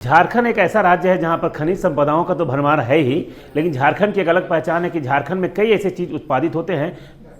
झारखंड एक ऐसा राज्य है जहां पर खनिज संपदाओं का तो भरमार है ही, लेकिन झारखंड की एक अलग पहचान है कि झारखंड में कई ऐसे चीज़ उत्पादित होते हैं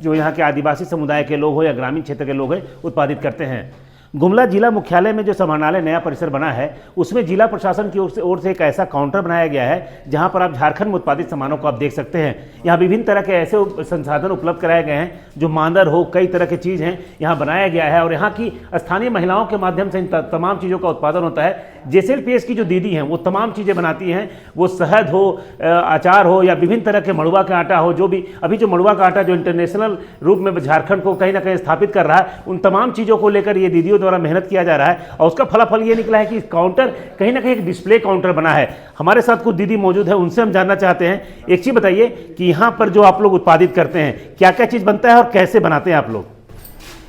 जो यहाँ के आदिवासी समुदाय के लोग हो या ग्रामीण क्षेत्र के लोग हैं उत्पादित करते हैं। गुमला जिला मुख्यालय में जो समाहरणालय नया परिसर बना है उसमें जिला प्रशासन की ओर से एक ऐसा काउंटर बनाया गया है जहां पर आप झारखंड में उत्पादित सामानों को आप देख सकते हैं। यहाँ विभिन्न तरह के ऐसे संसाधन उपलब्ध कराए गए हैं जो मांदर हो, कई तरह की चीज़ हैं यहाँ बनाया गया है और यहाँ की स्थानीय महिलाओं के माध्यम से इन तमाम चीज़ों का उत्पादन होता है। जेएसएलपीएस की जो दीदी हैं वो तमाम चीज़ें बनाती हैं, वो शहद हो, अचार हो या विभिन्न तरह के मड़ुआ का आटा हो, जो भी अभी जो मड़ुआ का आटा जो इंटरनेशनल रूप में झारखंड को कहीं ना कहीं स्थापित कर रहा है, उन तमाम चीज़ों को लेकर ये दीदियों द्वारा मेहनत किया जा रहा है और उसका फलाफल ये निकला है कि काउंटर कहीं ना कहीं एक डिस्प्ले काउंटर बना है। हमारे साथ कुछ दीदी मौजूद है, उनसे हम जानना चाहते हैं। एक चीज़ बताइए कि यहाँ पर जो आप लोग उत्पादित करते हैं क्या क्या चीज़ बनता है और कैसे बनाते हैं आप लोग?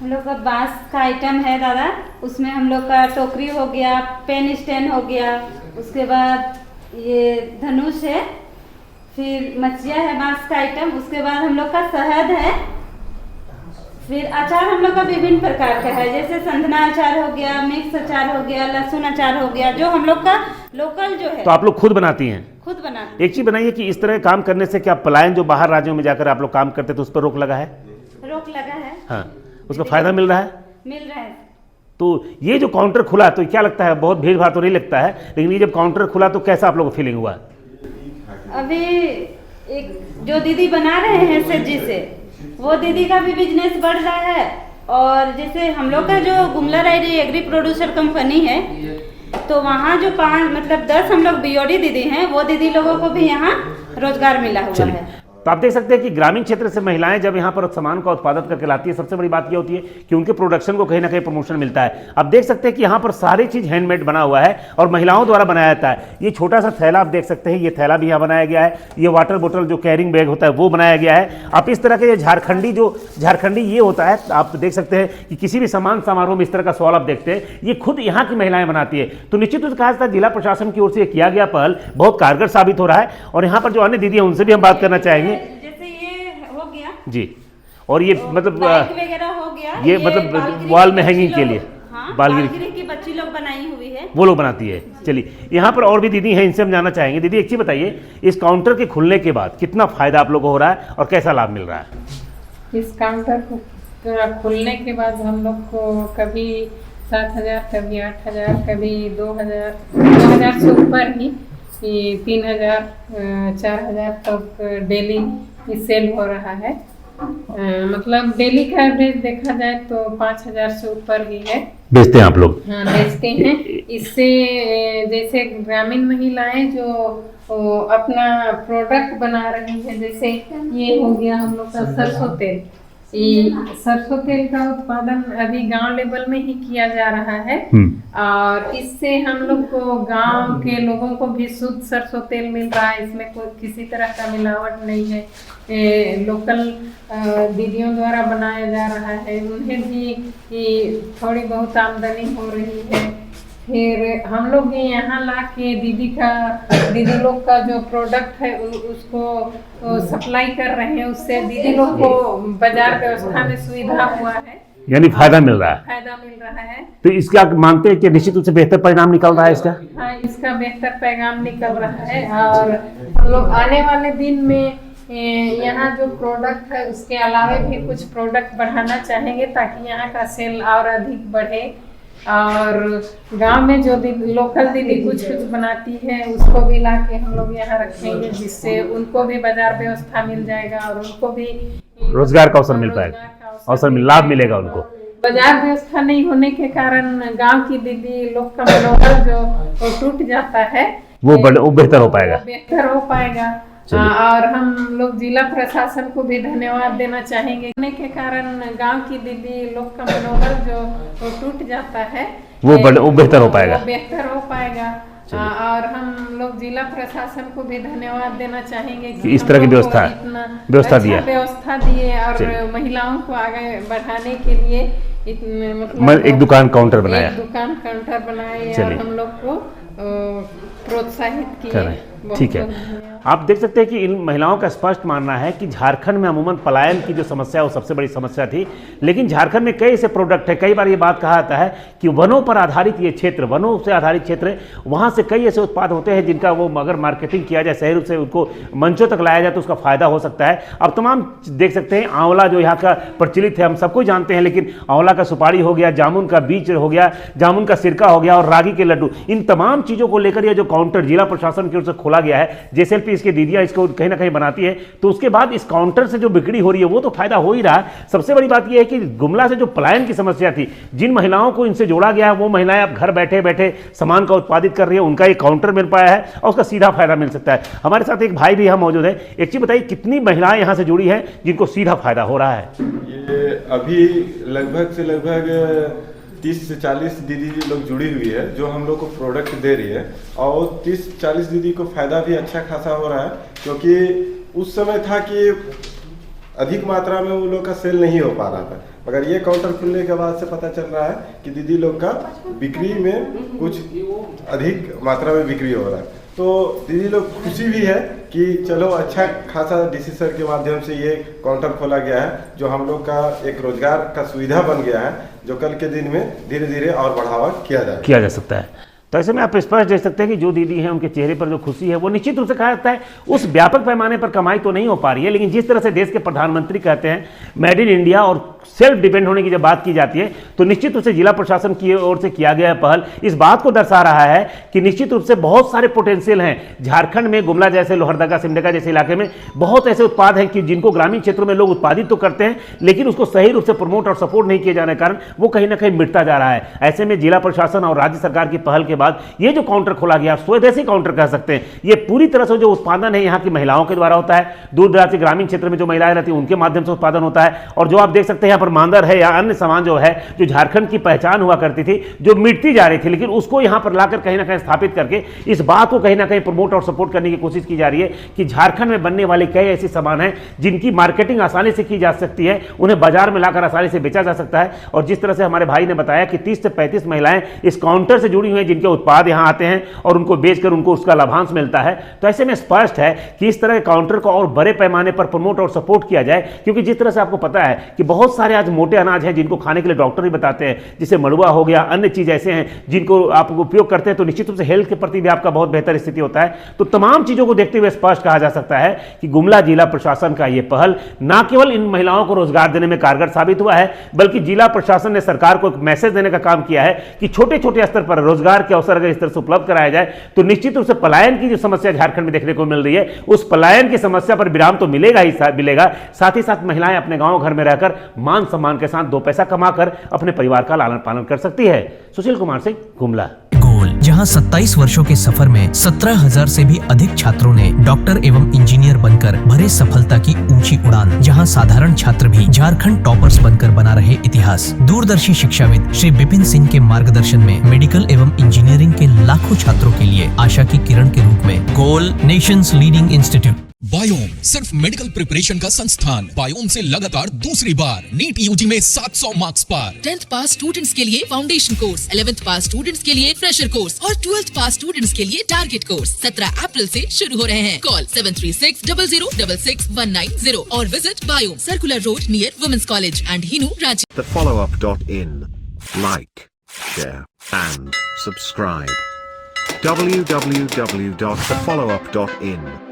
हम लोग का बांस का आइटम है दादा, उसमें हम लोग का टोकरी हो गया, पेन स्टैंड हो गया, उसके बाद ये धनुष है, फिर मचिया है बांस का आइटम, उसके बाद हम लोग का शहद है, फिर अचार हम लोग का विभिन्न प्रकार का है, जैसे संधना अचार हो गया, मिक्स अचार हो गया, लहसुन अचार हो गया, जो हम लोग का लोकल जो है। तो आप लोग खुद बनाती हैं? खुद बनाते। एक चीज़ बनाइए कि इस तरह काम करने से क्या पलायन जो बाहर राज्यों में जाकर आप लोग काम करते थे उस पर रोक लगा है? रोक लगा है। हाँ, उसका फायदा मिल रहा है? मिल रहा है। तो ये जो काउंटर खुला तो क्या लगता है, बहुत भीड़ भाड़ तो नहीं लगता है, लेकिन ये जब काउंटर खुला तो कैसा आप लोगों को फीलिंग हुआ? अभी एक जो दीदी बना रहे हैं सब्जी से, वो दीदी का भी बिजनेस बढ़ रहा है। और जैसे हम लोग का जो Gumla Raidih agri producer company है, तो वहाँ जो 10 हम लोग बीओडी दीदी हैं, वो दीदी लोगों को भी यहाँ रोजगार मिला हुआ है। तो आप देख सकते हैं कि ग्रामीण क्षेत्र से महिलाएं जब यहाँ पर सामान का उत्पादन करके लाती है, सबसे बड़ी बात ये होती है कि उनके प्रोडक्शन को कहीं ना कहीं प्रमोशन मिलता है। आप देख सकते हैं कि यहाँ पर सारी चीज़ हैंडमेड बना हुआ है और महिलाओं द्वारा बनाया जाता है। ये छोटा सा थैला आप देख सकते हैं, ये थैला भी यहाँ बनाया गया है। ये वाटर बोतल जो कैरिंग बैग होता है वो बनाया गया है। आप इस तरह के झारखंडी ये होता है, आप देख सकते हैं कि किसी भी सम्मान समारोह में इस तरह का सवाल आप देखते हैं, ये खुद यहाँ की महिलाएं बनाती है। तो निश्चित रूप से कहा जाता है जिला प्रशासन की ओर से किया गया पहल बहुत कारगर साबित हो रहा है। और यहाँ पर जो अन्य दीदी हैं उनसे भी हम बात करना चाहेंगे। जी, और ये मतलब वगैरह हो गया, ये मतलब वॉल में हैंगिंग के लिए, हाँ, बालगिरी की बच्ची लोग बनाई हुई है, वो लोग बनाती है। चलिए, यहाँ पर और भी दीदी हैं, इनसे हम जानना चाहेंगे। दीदी एक चीज़ बताइए, इस काउंटर के खुलने के बाद कितना फायदा आप लोगों को हो रहा है और कैसा लाभ मिल रहा है? इस काउंटर को खुलने के बाद हम लोग को कभी 7,000, कभी 8,000, कभी 2,000 से ऊपर ही 3,000, 4,000 तक डेली सेल हो रहा है। मतलब डेली का एवरेज देखा जाए तो 5,000 से ऊपर ही है। बेचते हैं आप लोग? हाँ, बेचते हैं। इससे जैसे ग्रामीण महिलाएं जो अपना प्रोडक्ट बना रही है, जैसे ये हो गया हम लोग का सरसों तेल। सरसों तेल का उत्पादन अभी गांव लेवल में ही किया जा रहा है और इससे हम लोग को गांव के लोगों को भी शुद्ध सरसों तेल मिल रहा है। इसमें कोई किसी तरह का मिलावट नहीं है। लोकल दीदियों द्वारा बनाया जा रहा है, उन्हें भी थोड़ी बहुत आमदनी हो रही है। फिर हम लोग भी यहाँ ला के दीदी लोग का जो प्रोडक्ट है उसको सप्लाई कर रहे हैं, उससे दीदी लोग को बाजार व्यवस्था में सुविधा हुआ है, यानी फायदा मिल रहा है। फायदा मिल रहा है। तो इसका मानते हैं कि निश्चित रूप से बेहतर परिणाम निकल रहा है इसका? हाँ, इसका बेहतर पैगाम निकल रहा है और हम लोग आने वाले दिन में यहाँ जो प्रोडक्ट है उसके अलावा भी कुछ प्रोडक्ट बढ़ाना चाहेंगे ताकि यहाँ का सेल और अधिक बढ़े। और गांव में जो लोकल दीदी कुछ बनाती है उसको भी ला के हम लोग यहाँ रखेंगे, जिससे उनको भी बाजार व्यवस्था मिल जाएगा और उनको भी रोजगार का अवसर मिल पाएगा, लाभ मिलेगा उनको। बाजार व्यवस्था नहीं होने के कारण गांव की दीदी लोग का मनोबल जो टूट जाता है, वो बेहतर हो पाएगा। और हम लोग जिला प्रशासन को भी धन्यवाद देना चाहेंगे। होने के कारण गांव की दीदी लोग का मनोबल जो टूट जाता है, वो बेहतर हो पाएगा। और हम लोग जिला प्रशासन को भी धन्यवाद देना चाहेंगे कि इस तरह की व्यवस्था दिए और महिलाओं को आगे बढ़ाने के लिए एक दुकान काउंटर बनाया और हम लोग को प्रोत्साहित किए। करें, ठीक है। आप देख सकते हैं कि इन महिलाओं का स्पष्ट मानना है कि झारखंड में अमूमन पलायन की जो समस्या है वो सबसे बड़ी समस्या थी, लेकिन झारखंड में कई ऐसे प्रोडक्ट है, कई बार ये बात कहा जाता है कि वनों पर आधारित ये क्षेत्र, वनों से आधारित क्षेत्र है, वहाँ से कई ऐसे उत्पाद होते हैं जिनका वो अगर मार्केटिंग किया जाए, सही रूप से उनको मंचों तक लाया जाए तो उसका फायदा हो सकता है। अब तमाम देख सकते हैं, आंवला जो यहाँ का प्रचलित है, हम सबको जानते हैं, लेकिन आंवला का सुपारी हो गया, जामुन का बीज हो गया, जामुन का सिरका हो गया और रागी के लड्डू, इन तमाम चीज़ों को लेकर यह जो काउंटर जिला प्रशासन की ओर से खोला गया है, JSLP इसके दीदियाँ इसको कहीं ना कहीं बनाती है, तो उसके बाद इस काउंटर से जो बिक्री हो रही है वो तो फायदा हो ही रहा है। सबसे बड़ी बात यह है कि गुमला से जो पलायन की समस्या थी, जिन महिलाओं को इनसे जोड़ा गया है वो महिलाएं अब घर बैठे बैठे सामान का उत्पादित कर रही है, उनका एक काउंटर मिल पाया है और उसका सीधा फायदा मिल सकता है। हमारे साथ एक भाई भी यहाँ मौजूद है। एक चीज बताइए, कितनी महिलाएं यहाँ से जुड़ी हैं जिनको सीधा फायदा हो रहा है? ये अभी लगभग 30 से 40 दीदी लोग जुड़ी हुई है जो हम लोग को प्रोडक्ट दे रही है, और 30-40 दीदी को फायदा भी अच्छा खासा हो रहा है, क्योंकि उस समय था कि अधिक मात्रा में वो लोग का सेल नहीं हो पा रहा था, मगर ये काउंटर खुलने के बाद से पता चल रहा है कि दीदी लोग का बिक्री में कुछ अधिक मात्रा में बिक्री हो रहा है। तो दीदी लोग खुशी भी है कि चलो अच्छा खासा DC सर के माध्यम से ये काउंटर खोला गया है, जो हम लोग का एक रोजगार का सुविधा बन गया है, जो कल के दिन में धीरे धीरे और बढ़ावा किया जा सकता है। तो ऐसे में आप स्पष्ट देख सकते हैं कि जो दीदी हैं उनके चेहरे पर जो खुशी है वो निश्चित रूप से कहा जाता है उस व्यापक पैमाने पर कमाई तो नहीं हो पा रही है, लेकिन जिस तरह से देश के प्रधानमंत्री कहते हैं मेड इन इंडिया और सेल्फ डिपेंड होने की जब बात की जाती है, तो निश्चित रूप से जिला प्रशासन की ओर से किया गया पहल इस बात को दर्शा रहा है कि निश्चित रूप से बहुत सारे पोटेंशियल हैं झारखंड में। गुमला जैसे, लोहरदगा, सिमडेगा जैसे इलाके में बहुत ऐसे उत्पाद हैं कि जिनको ग्रामीण क्षेत्रों में लोग उत्पादित तो करते हैं, लेकिन उसको सही रूप से प्रमोट और सपोर्ट नहीं किए जाने के कारण वो कहीं ना कहीं मिटता जा रहा है। ऐसे में जिला प्रशासन और राज्य सरकार की पहल के बाद ये जो काउंटर खोला गया, स्वदेशी काउंटर कह सकते हैं, ये पूरी तरह से जो उत्पादन है यहाँ की महिलाओं के द्वारा होता है, दूर दराज के ग्रामीण क्षेत्र में जो महिलाएं रहती हैं उनके माध्यम से उत्पादन होता है। और जो आप देख सकते हैं यहाँ पर मांदर है या अन्य सामान जो है, जो झारखंड की पहचान हुआ करती थी, जो मिटती जा रही थी, लेकिन उसको यहाँ पर लाकर कहीं ना कहीं स्थापित करके इस बात को कहीं ना कहीं प्रमोट और सपोर्ट करने की कोशिश की जा रही है कि झारखंड में बनने वाले कई ऐसे सामान हैं जिनकी मार्केटिंग आसानी से की जा सकती है, उन्हें बाजार में लाकर आसानी से बेचा जा सकता है। और जिस तरह से हमारे भाई ने बताया कि 30 से 35 महिलाएं इस काउंटर से जुड़ी हुई हैं जिनके उत्पाद यहाँ आते हैं और उनको बेचकर उनको उसका लाभांश मिलता है। तो ऐसे में स्पष्ट है कि इस तरह के काउंटर को और बड़े पैमाने पर प्रमोट और सपोर्ट किया जाए, क्योंकि जिस तरह से आपको पता है कि बहुत सारे आज मोटे अनाज हैं जिनको खाने के लिए डॉक्टर भी बताते हैं, जैसे मड़ुआ हो गया, अन्य चीज ऐसे हैं जिनको आप उपयोग करते हैं, तो निश्चित रूप से हेल्थ के प्रति भी आपका बहुत बेहतर स्थिति होता है। तो तमाम चीजों को देखते हुए स्पष्ट कहा जा सकता है कि गुमला जिला प्रशासन का यह पहल न केवल इन महिलाओं को रोजगार देने में कारगर साबित हुआ है, बल्कि जिला प्रशासन ने सरकार को एक मैसेज देने का काम किया है कि छोटे छोटे स्तर पर रोजगार के अवसर अगर इस तरह से उपलब्ध कराया जाए तो निश्चित रूप से पलायन की जो समस्या झारखंड में देखने को मिल रही है, उस पलायन की समस्या पर विराम तो मिलेगा ही मिलेगा, साथ ही साथ महिलाएं अपने गांव घर में रहकर मान सम्मान के साथ 2 पैसा कमाकर अपने परिवार का लालन पालन कर सकती है। सुशील कुमार सिंह, गुमला। गोल, जहां 27 वर्षों के सफर में 17,000 से भी अधिक छात्रों ने डॉक्टर एवं इंजीनियर बनकर भरे सफलता की ऊंची उड़ान, जहां साधारण छात्र भी झारखंड टॉपर्स बनकर बना रहे इतिहास। दूरदर्शी शिक्षाविद श्री विपिन सिंह के मार्गदर्शन में मेडिकल एवं इंजीनियरिंग के लाखों छात्रों के लिए आशा की किरण के रूप में गोल, नेशंस लीडिंग इंस्टीट्यूट। बायोम सिर्फ मेडिकल प्रिपरेशन का संस्थान। बायोम से लगातार दूसरी बार नीट यूजी में 700 मार्क्स पार। 10th पास स्टूडेंट्स के लिए फाउंडेशन कोर्स, 11th पास स्टूडेंट्स के लिए फ्रेशर कोर्स और 12th पास स्टूडेंट्स के लिए टारगेट कोर्स 17 अप्रैल से शुरू हो रहे हैं। कॉल 7360066190 और visit Biome, circular road near women's college and Hinoo, Ranchi. thefollowup.in. Like, share and subscribe. www.thefollowup.in